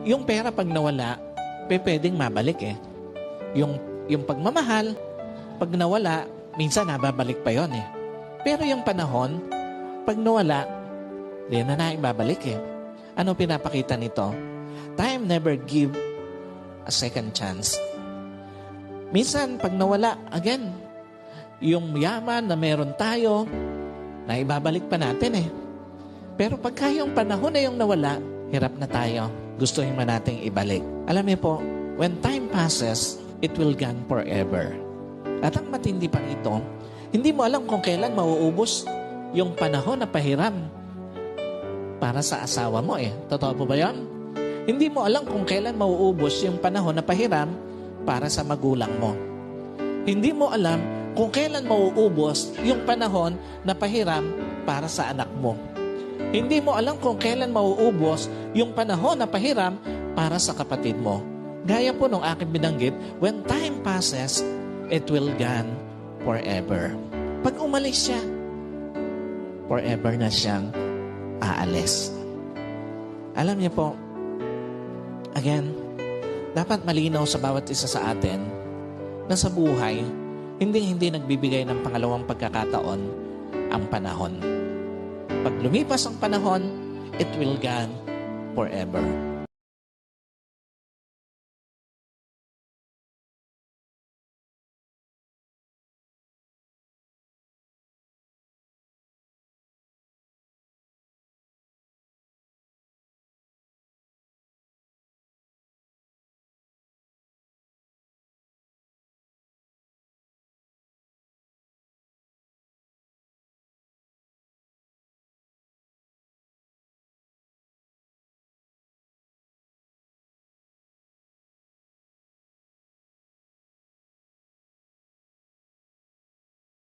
Yung pera pag nawala, pwedeng mabalik eh. Yung pagmamahal, pag nawala, minsan nababalik pa yon eh. Pero yung panahon, pag nawala, di na ibabalik eh. Ano pinapakita nito? Time never give a second chance. Minsan, pag nawala, again, yung yaman na meron tayo, na ibabalik pa natin eh. Pero pagka yung panahon na yung nawala, hirap na tayo. Gustuhin man nating ibalik. Alam niyo po, when time passes, it will gone forever. At ang matindi pa rito, hindi mo alam kung kailan mauubos yung panahon na pahiram para sa asawa mo eh. Totoo po ba yun? Hindi mo alam kung kailan mauubos yung panahon na pahiram para sa magulang mo. Hindi mo alam kung kailan mauubos yung panahon na pahiram para sa anak mo. Hindi mo alam kung kailan mauubos yung panahon na pahiram para sa kapatid mo. Gaya po nung aking binanggit, when time passes, it will gone forever. Pag umalis siya, forever na siyang aalis. Alam niyo po, again, dapat malinaw sa bawat isa sa atin na sa buhay, hindi nagbibigay ng pangalawang pagkakataon ang panahon. Pag lumipas ang panahon, it will gone forever.